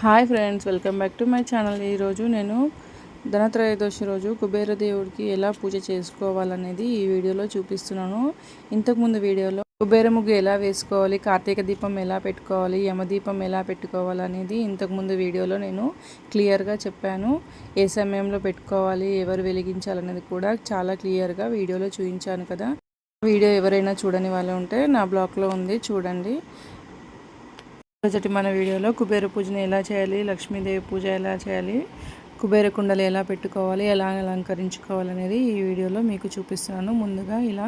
Hi friends, welcome back to my channel. ఈరోజు నేను ధనత్రయోదశి రోజు కుబేర దేవుడికి ఎలా పూజ చేసుకోవాలనేది ఈ వీడియోలో చూపిస్తున్నాను. ఇంతకుముందు వీడియోలో కుబేర ముగ్గు ఎలా వేసుకోవాలి, కార్తీక దీపం ఎలా పెట్టుకోవాలి, యమదీపం ఎలా పెట్టుకోవాలి అనేది ఇంతకుముందు వీడియోలో నేను క్లియర్గా చెప్పాను. ఏ సమయంలో పెట్టుకోవాలి, ఎవరు వెలిగించాలనేది కూడా చాలా క్లియర్గా వీడియోలో చూపించాను కదా. వీడియో ఎవరైనా చూడని వాళ్ళు ఉంటే నా బ్లాగ్లో ఉంది, చూడండి. మన వీడియోలో కుబేర పూజను ఎలా చేయాలి, లక్ష్మీదేవి పూజ ఎలా చేయాలి, కుబేర కుండలు ఎలా పెట్టుకోవాలి, ఎలా అలంకరించుకోవాలి అనేది ఈ వీడియోలో మీకు చూపిస్తున్నాను. ముందుగా ఇలా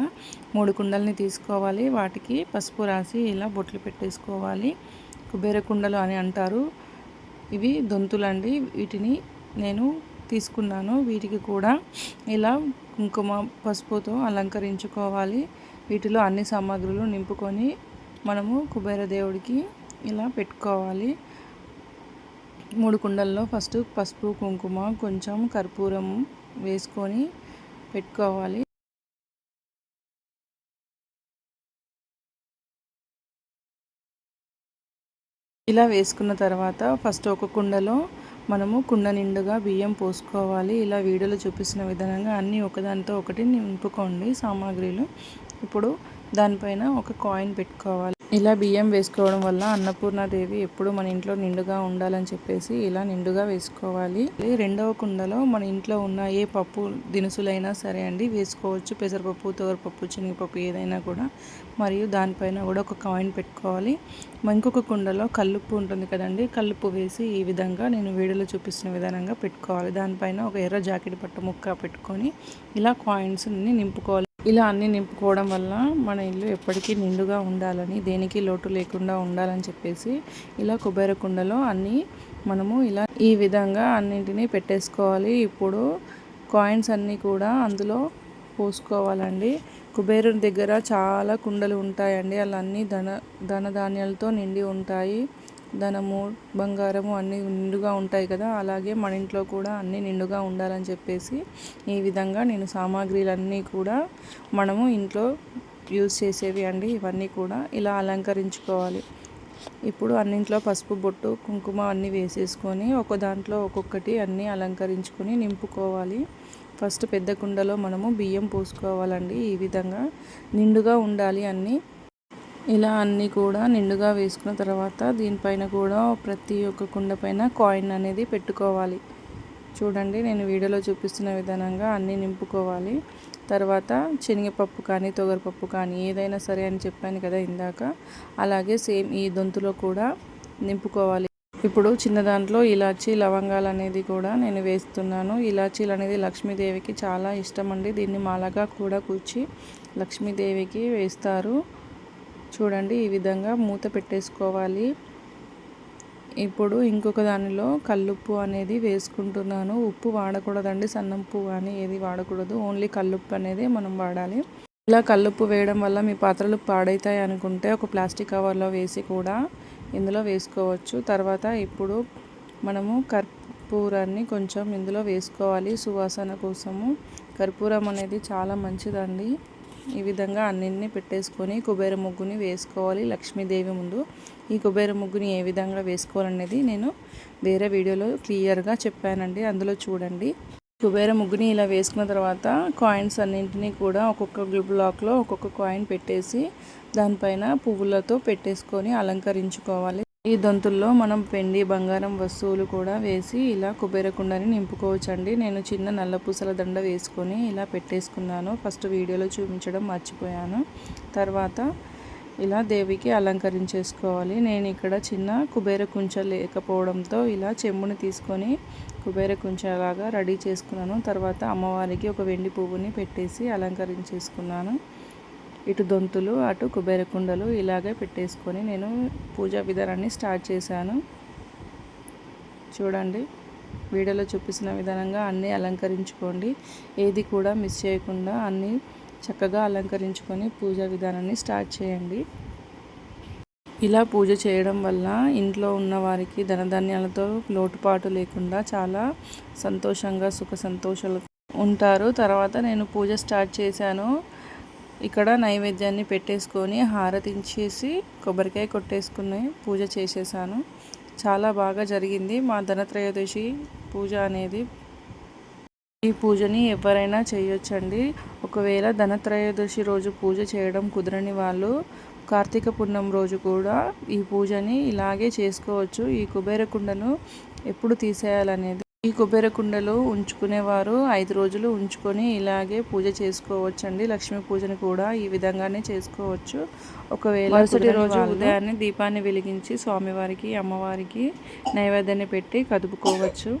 3 కుండల్ని తీసుకోవాలి. వాటికి పసుపు రాసి ఇలా బొట్లు పెట్టేసుకోవాలి. కుబేర కుండలు అని అంటారు. ఇవి దొంతులండి. వీటిని నేను తీసుకున్నాను. వీటికి కూడా ఇలా కుంకుమ పసుపుతో అలంకరించుకోవాలి. వీటిలో అన్ని సామాగ్రులు నింపుకొని మనము కుబేర దేవుడికి ఇలా పెట్టుకోవాలి. 3 కుండల్లో ఫస్ట్ పసుపు, కుంకుమ, కొంచెం కర్పూరం వేసుకొని పెట్టుకోవాలి. ఇలా వేసుకున్న తర్వాత ఫస్ట్ ఒక కుండలో మనము కుండ నిండుగా బియ్యం పోసుకోవాలి. ఇలా వీడియోలో చూపిస్తున్న విధంగా అన్నీ ఒకదానితో ఒకటి నింపుకోండి సామాగ్రిలు. ఇప్పుడు దానిపైన ఒక కాయిన్ పెట్టుకోవాలి. ఇలా బియ్యం వేసుకోవడం వల్ల అన్నపూర్ణాదేవి ఎప్పుడు మన ఇంట్లో నిండుగా ఉండాలని చెప్పేసి ఇలా నిండుగా వేసుకోవాలి. రెండవ కుండలో మన ఇంట్లో ఉన్న ఏ పప్పు దినుసులైనా సరే అండి వేసుకోవచ్చు. పెసరపప్పు, తోరపప్పు, శనగపప్పు ఏదైనా కూడా. మరియు దానిపైన కూడా ఒక కాయిన్ పెట్టుకోవాలి. ఇంకొక కుండలో కల్లుప్పు ఉంటుంది కదండి, కల్లుప్పు వేసి ఈ విధంగా నేను వీడియోలో చూపిస్తున్న విధానంగా పెట్టుకోవాలి. దానిపైన ఒక ఎర్ర జాకెట్ పట్ట ముక్క పెట్టుకొని ఇలా కాయిన్స్ని నింపుకోవాలి. ఇలా అన్నీ నింపుకోవడం వల్ల మన ఇల్లు ఎప్పటికీ నిండుగా ఉండాలని, దేనికి లోటు లేకుండా ఉండాలని చెప్పేసి ఇలా కుబేర కుండలో అన్నీ మనము ఇలా ఈ విధంగా అన్నింటినీ పెట్టేసుకోవాలి. ఇప్పుడు కాయిన్స్ అన్నీ కూడా అందులో పోసుకోవాలండి. కుబేరుని దగ్గర చాలా కుండలు ఉంటాయండి. అలా అన్నీ ధనధాన్యాలతో నిండి ఉంటాయి. ధనము, బంగారము అన్నీ నిండుగా ఉంటాయి కదా. అలాగే మన ఇంట్లో కూడా అన్నీ నిండుగా ఉండాలని చెప్పేసి ఈ విధంగా నేను సామాగ్రిలన్నీ కూడా మనము ఇంట్లో యూజ్ చేసేవి అండి. ఇవన్నీ కూడా ఇలా అలంకరించుకోవాలి. ఇప్పుడు అన్నింట్లో పసుపు, బొట్టు, కుంకుమ అన్నీ వేసేసుకొని ఒక దాంట్లో ఒక్కొక్కటి అన్నీ అలంకరించుకొని నింపుకోవాలి. ఫస్ట్ పెద్ద కుండలో మనము బియ్యం పోసుకోవాలండి. ఈ విధంగా నిండుగా ఉండాలి అన్నీ. ఇలా అన్నీ కూడా నిండుగా వేసుకున్న తర్వాత దీనిపైన కూడా ప్రతి ఒక్క కుండ పైన కాయిన్ అనేది పెట్టుకోవాలి. చూడండి, నేను వీడియోలో చూపిస్తున్న విధానంగా అన్నీ నింపుకోవాలి. తర్వాత శనగపప్పు కానీ, తొగరపప్పు కానీ ఏదైనా సరే అని చెప్పాను కదా ఇందాక, అలాగే సేమ్ ఈ దొంతులో కూడా నింపుకోవాలి. ఇప్పుడు చిన్న దాంట్లో ఇలాచీ, లవంగాలు అనేది కూడా నేను వేస్తున్నాను. ఇలాచీలు అనేది లక్ష్మీదేవికి చాలా ఇష్టం అండి. దీన్ని మాలగా కూడా కూర్చి లక్ష్మీదేవికి వేస్తారు. చూడండి, ఈ విధంగా మూత పెట్టేసుకోవాలి. ఇప్పుడు ఇంకొక దానిలో కల్లుప్పు అనేది వేసుకుంటున్నాను. ఉప్పు వాడకూడదండి, సన్నంపు కానీ ఏది వాడకూడదు. ఓన్లీ కల్లుప్పు అనేది మనం వాడాలి. ఇలా కల్లుప్పు వేయడం వల్ల మీ పాత్రలు పాడవుతాయి అనుకుంటే ఒక ప్లాస్టిక్ కవర్లో వేసి కూడా ఇందులో వేసుకోవచ్చు. తర్వాత ఇప్పుడు మనము కర్పూరాన్ని కొంచెం ఇందులో వేసుకోవాలి సువాసన కోసము. కర్పూరం అనేది చాలా మంచిదండి. ఈ విధంగా అన్నింటినీ పెట్టేసుకొని కుబేర ముగ్గుని వేసుకోవాలి లక్ష్మీదేవి ముందు. ఈ కుబేర ముగ్గుని ఏ విధంగా వేసుకోవాలనేది నేను వేరే వీడియోలో క్లియర్గా చెప్పానండి, అందులో చూడండి. కుబేర ముగ్గుని ఇలా వేసుకున్న తర్వాత కాయిన్స్ అన్నింటినీ కూడా ఒక్కొక్క బ్లాక్లో ఒక్కొక్క కాయిన్ పెట్టేసి దానిపైన పువ్వులతో పెట్టేసుకొని అలంకరించుకోవాలి. ఈ దొంతుల్లో మనం వెండి, బంగారం వస్తువులు కూడా వేసి ఇలా కుబేర కుండని నింపుకోవచ్చండి. నేను చిన్న నల్ల పూసల దండ వేసుకొని ఇలా పెట్టేసుకున్నాను. ఫస్ట్ వీడియోలో చూపించడం మర్చిపోయాను. తర్వాత ఇలా దేవికి అలంకరించేసుకోవాలి. నేను ఇక్కడ చిన్న కుబేర కుంచ లేకపోవడంతో ఇలా చెంబుని తీసుకొని కుబేర కుంచలాగా రెడీ చేసుకున్నాను. తర్వాత అమ్మవారికి ఒక వెండి పువ్వుని పెట్టేసి అలంకరించేసుకున్నాను. ఇటు దొంతులు, అటు కుబేర కుండలు ఇలాగే పెట్టేసుకొని నేను పూజా విధానాన్ని స్టార్ట్ చేశాను. చూడండి, వీడియోలో చూపిస్తున్న విధానంగా అన్నీ అలంకరించుకోండి. ఏది కూడా మిస్ చేయకుండా అన్నీ చక్కగా అలంకరించుకొని పూజా విధానాన్ని స్టార్ట్ చేయండి. ఇలా పూజ చేయడం వల్ల ఇంట్లో ఉన్న వారికి ధనధాన్యాలతో లోటుపాటు లేకుండా చాలా సంతోషంగా, సుఖ సంతోషాలు ఉంటారు. తర్వాత నేను పూజ స్టార్ట్ చేశాను. ఇక్కడ నైవేద్యాన్ని పెట్టేసుకొని హారతించేసి కొబ్బరికాయ కొట్టేసుకుని పూజ చేసేసాను. చాలా బాగా జరిగింది మా ధనత్రయోదశి పూజ అనేది. ఈ పూజని ఎవరైనా చేయొచ్చండి. ఒకవేళ ధనత్రయోదశి రోజు పూజ చేయడం కుదరని వాళ్ళు కార్తీక పున్నం రోజు కూడా ఈ పూజని ఇలాగే చేసుకోవచ్చు. ఈ కుబేర కుండను ఎప్పుడు తీసేయాలనేది, ఈ కుబేర కుండలో ఉంచుకునేవారు 5 రోజులు ఉంచుకొని ఇలాగే పూజ చేసుకోవచ్చండి. లక్ష్మీ పూజని కూడా ఈ విధంగానే చేసుకోవచ్చు. ఒకవేళ మరుసటి రోజు ఉదయాన్నే దీపాన్ని వెలిగించి స్వామివారికి అమ్మవారికి నైవేద్యాన్ని పెట్టి కదుపుకోవచ్చు.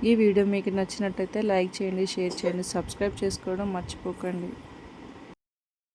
ఈ వీడియో మీకు నచ్చినట్టయితే లైక్ చేయండి, షేర్ చేయండి, సబ్స్క్రైబ్ చేసుకోవడం మర్చిపోకండి.